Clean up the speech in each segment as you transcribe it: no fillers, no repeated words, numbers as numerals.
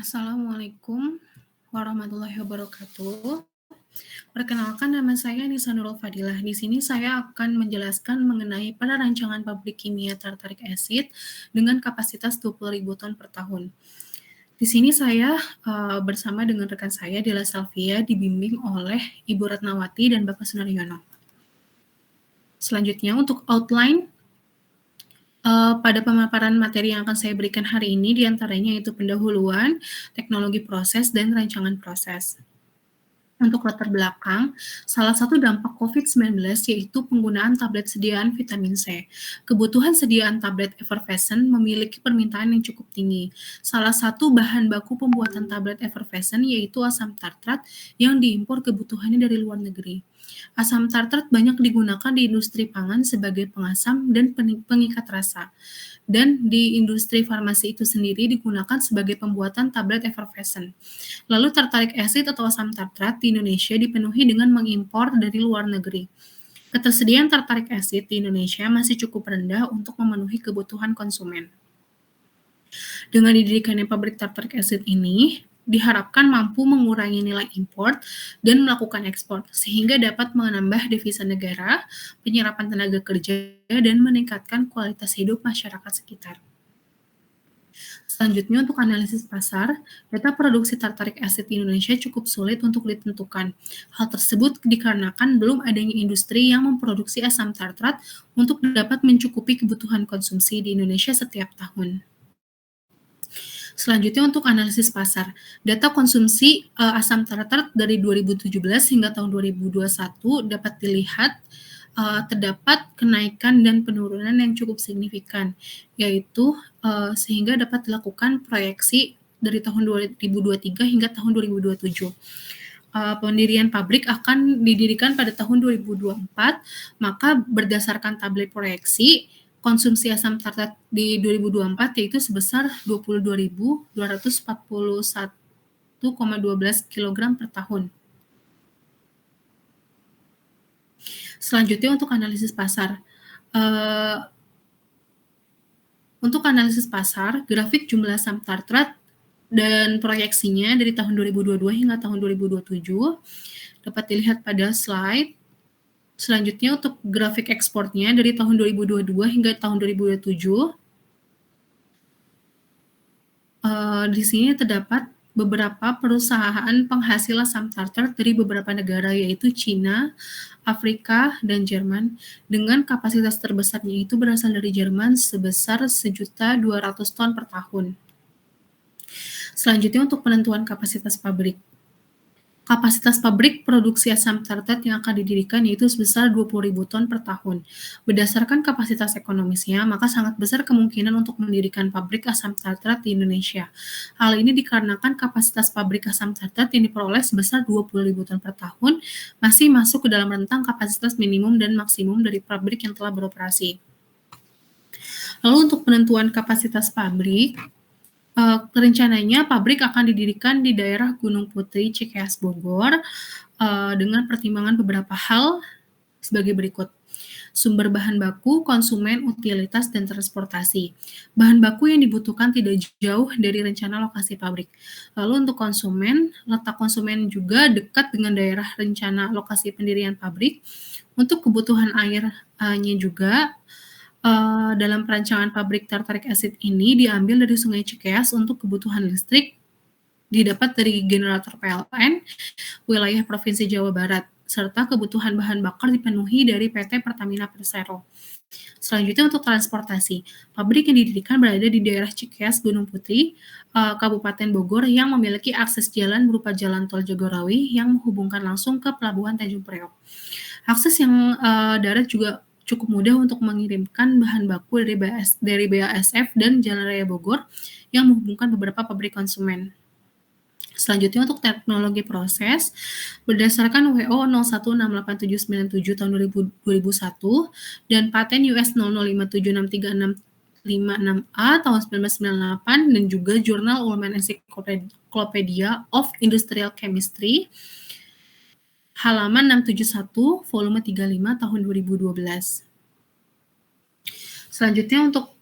Assalamualaikum warahmatullahi wabarakatuh. Perkenalkan nama saya Nisa Nurul Fadilah. Di sini saya akan menjelaskan mengenai penerancangan pabrik kimia tartarik acid dengan kapasitas 20.000 ton per tahun. Di sini saya bersama dengan rekan saya Dela Salvia dibimbing oleh Ibu Ratnawati dan Bapak Sunaryono. Selanjutnya untuk outline pada pemaparan materi yang akan saya berikan hari ini diantaranya yaitu pendahuluan, teknologi proses, dan rancangan proses. Untuk latar belakang, salah satu dampak COVID-19 yaitu penggunaan tablet sediaan vitamin C. Kebutuhan sediaan tablet effervescent memiliki permintaan yang cukup tinggi. Salah satu bahan baku pembuatan tablet effervescent yaitu asam tartrat yang diimpor kebutuhannya dari luar negeri. Asam tartrat banyak digunakan di industri pangan sebagai pengasam dan pengikat rasa. Dan di industri farmasi itu sendiri digunakan sebagai pembuatan tablet effervescent. Lalu tartaric acid atau asam tartrat di Indonesia dipenuhi dengan mengimpor dari luar negeri. Ketersediaan tartaric acid di Indonesia masih cukup rendah untuk memenuhi kebutuhan konsumen. Dengan didirikannya pabrik tartaric acid ini, diharapkan mampu mengurangi nilai impor dan melakukan ekspor, sehingga dapat menambah devisa negara, penyerapan tenaga kerja, dan meningkatkan kualitas hidup masyarakat sekitar. Selanjutnya untuk analisis pasar, data produksi tartaric acid di Indonesia cukup sulit untuk ditentukan. Hal tersebut dikarenakan belum adanya industri yang memproduksi asam tartrat untuk dapat mencukupi kebutuhan konsumsi di Indonesia setiap tahun. Selanjutnya untuk analisis pasar, data konsumsi asam tartrat dari 2017 hingga tahun 2021 dapat dilihat terdapat kenaikan dan penurunan yang cukup signifikan, yaitu sehingga dapat dilakukan proyeksi dari tahun 2023 hingga tahun 2027. Pendirian pabrik akan didirikan pada tahun 2024, maka berdasarkan tabel proyeksi, konsumsi asam tartrat di 2024 yaitu sebesar 22.241,12 kg per tahun. Selanjutnya untuk analisis pasar. Untuk analisis pasar, grafik jumlah asam tartrat dan proyeksinya dari tahun 2022 hingga tahun 2027 dapat dilihat pada slide. Selanjutnya untuk grafik ekspornya dari tahun 2022 hingga tahun 2027. Di sini terdapat beberapa perusahaan penghasil asam tartrat dari beberapa negara yaitu Cina, Afrika, dan Jerman, dengan kapasitas terbesarnya itu berasal dari Jerman sebesar 1.200.000 ton per tahun. Selanjutnya untuk penentuan kapasitas pabrik. Kapasitas pabrik produksi asam tartrat yang akan didirikan yaitu sebesar 20.000 ton per tahun. Berdasarkan kapasitas ekonomisnya, maka sangat besar kemungkinan untuk mendirikan pabrik asam tartrat di Indonesia. Hal ini dikarenakan kapasitas pabrik asam tartrat yang diperoleh sebesar 20.000 ton per tahun masih masuk ke dalam rentang kapasitas minimum dan maksimum dari pabrik yang telah beroperasi. Lalu untuk penentuan kapasitas pabrik, rencananya pabrik akan didirikan di daerah Gunung Putri, Cikeas, Bogor, dengan pertimbangan beberapa hal sebagai berikut. Sumber bahan baku, konsumen, utilitas, dan transportasi. Bahan baku yang dibutuhkan tidak jauh dari rencana lokasi pabrik. Lalu untuk konsumen, letak konsumen juga dekat dengan daerah rencana lokasi pendirian pabrik. Untuk kebutuhan airnya juga, dalam perancangan pabrik tartaric acid ini diambil dari Sungai Cikeas untuk kebutuhan listrik, didapat dari generator PLN wilayah Provinsi Jawa Barat, serta kebutuhan bahan bakar dipenuhi dari PT Pertamina Persero. Selanjutnya untuk transportasi, pabrik yang didirikan berada di daerah Cikeas, Gunung Putri, Kabupaten Bogor yang memiliki akses jalan berupa jalan tol Jagorawi yang menghubungkan langsung ke Pelabuhan Tanjung Priok. Akses yang darat juga cukup mudah untuk mengirimkan bahan baku dari BASF dan Jalan Raya Bogor yang menghubungkan beberapa pabrik konsumen. Selanjutnya untuk teknologi proses, berdasarkan WO 01689797 tahun 2001 dan paten US 0057635656A tahun 1998 dan juga jurnal Women Encyclopedia of Industrial Chemistry halaman 671 volume 35 tahun 2012. Selanjutnya untuk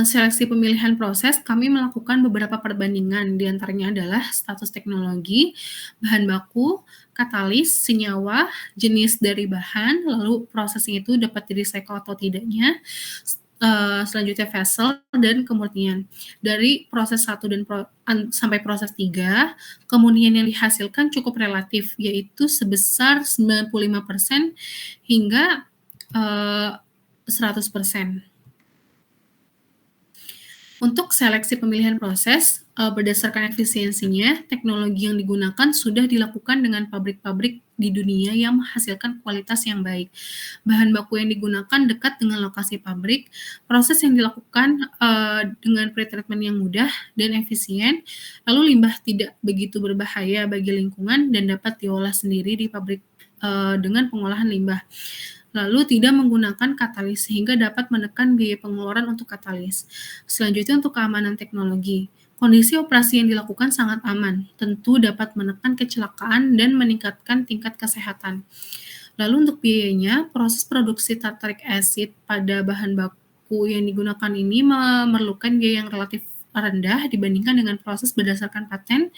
Seleksi pemilihan proses, kami melakukan beberapa perbandingan, di antaranya adalah status teknologi, bahan baku, katalis, senyawa, jenis dari bahan, lalu prosesnya itu dapat di-recycle atau tidaknya, selanjutnya vessel, dan kemurnian. Dari proses 1 dan sampai proses 3, kemurnian yang dihasilkan cukup relatif, yaitu sebesar 95% hingga 100%. Untuk seleksi pemilihan proses, berdasarkan efisiensinya, teknologi yang digunakan sudah dilakukan dengan pabrik-pabrik di dunia yang menghasilkan kualitas yang baik. Bahan baku yang digunakan dekat dengan lokasi pabrik, proses yang dilakukan dengan pretreatment yang mudah dan efisien, lalu limbah tidak begitu berbahaya bagi lingkungan dan dapat diolah sendiri di pabrik dengan pengolahan limbah. Lalu tidak menggunakan katalis sehingga dapat menekan biaya pengeluaran untuk katalis. Selanjutnya untuk keamanan teknologi. Kondisi operasi yang dilakukan sangat aman, tentu dapat menekan kecelakaan dan meningkatkan tingkat kesehatan. Lalu untuk biayanya, proses produksi tartaric acid pada bahan baku yang digunakan ini memerlukan biaya yang relatif rendah dibandingkan dengan proses berdasarkan paten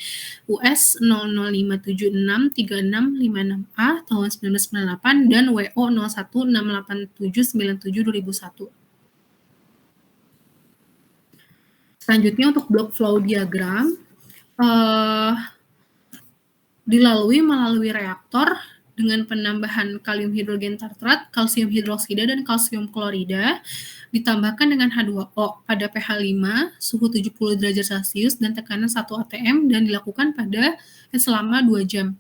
US 0057636656A tahun 1998 dan WO 0168797001. Selanjutnya untuk block flow diagram, melalui reaktor dengan penambahan kalium hidrogen tartrat, kalsium hidroksida, dan kalsium klorida, ditambahkan dengan H2O pada pH 5, suhu 70 derajat Celcius, dan tekanan 1 atm, dan dilakukan selama 2 jam.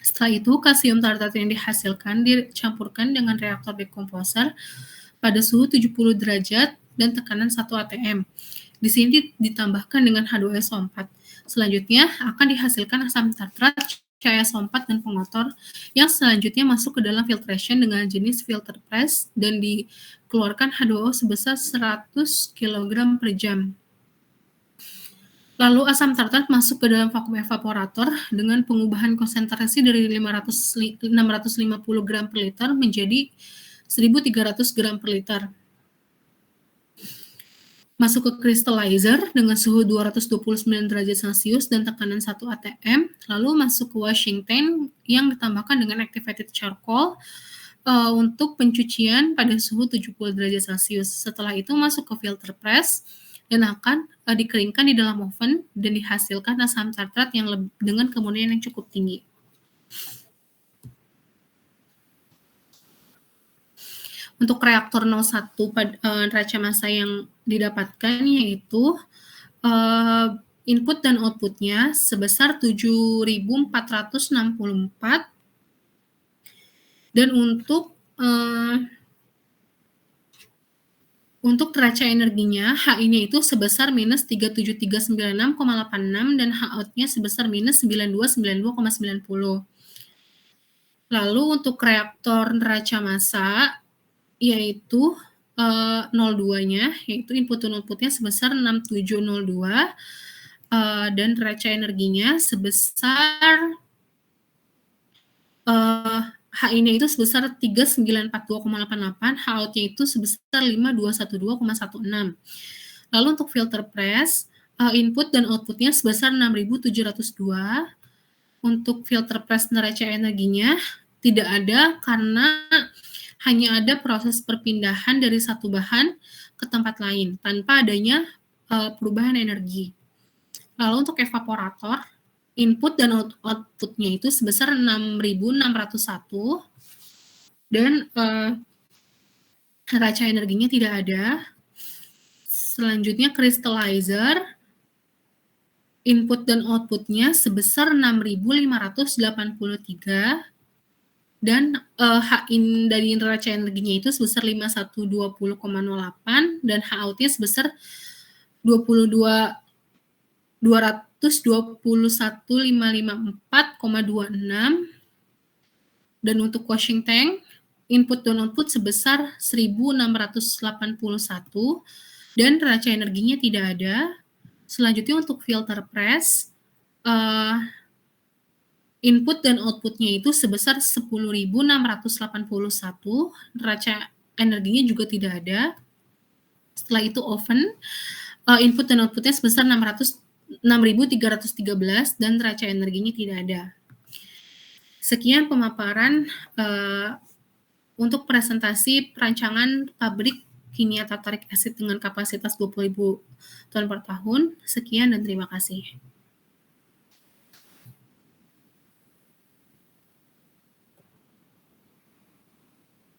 Setelah itu, kalsium tartrat yang dihasilkan dicampurkan dengan reaktor dekomposer pada suhu 70 derajat dan tekanan 1 atm. Di sini ditambahkan dengan H2SO4. Selanjutnya akan dihasilkan asam tartrat, CaSO4, dan pengotor yang selanjutnya masuk ke dalam filtration dengan jenis filter press dan dikeluarkan H2O sebesar 100 kg per jam. Lalu asam tartrat masuk ke dalam vakum evaporator dengan pengubahan konsentrasi dari 650 gram per liter menjadi 1300 gram per liter. Masuk ke crystallizer dengan suhu 229 derajat Celcius dan tekanan 1 atm, lalu masuk ke washing tank yang ditambahkan dengan activated charcoal untuk pencucian pada suhu 70 derajat Celcius. Setelah itu masuk ke filter press dan akan dikeringkan di dalam oven dan dihasilkan asam tartrat yang dengan kemurnian yang cukup tinggi. Untuk reaktor 01 neraca massa yang didapatkan yaitu input dan outputnya sebesar 7.464 dan untuk neraca energinya, HI-nya itu sebesar minus 37396,86 dan HOUT-nya sebesar minus 9292,90. Lalu untuk reaktor neraca massa yaitu 02-nya, yaitu input dan output-nya sebesar 6702 dan neraca energinya sebesar HI-nya itu sebesar 3942,88, HOUT-nya itu sebesar 5212,16. Lalu untuk filter press, input dan output-nya sebesar 6702. Untuk filter press neraca energinya tidak ada karena hanya ada proses perpindahan dari satu bahan ke tempat lain tanpa adanya perubahan energi. Lalu untuk evaporator, input dan output-nya itu sebesar 6.601 dan neraca energinya tidak ada. Selanjutnya crystallizer, input dan output-nya sebesar 6.583 dan HIN dari neraca energinya itu sebesar 5120,08 dan HOUT-nya sebesar 221.554,26 dan untuk washing tank input dan output sebesar 1.681 dan neraca energinya tidak ada. Selanjutnya untuk filter press input dan output-nya itu sebesar 10.681, neraca energinya juga tidak ada. Setelah itu oven, input dan output-nya sebesar 6.313 dan neraca energinya tidak ada. Sekian pemaparan untuk presentasi perancangan pabrik kimia tartarik asid dengan kapasitas 20.000 ton per tahun. Sekian dan terima kasih.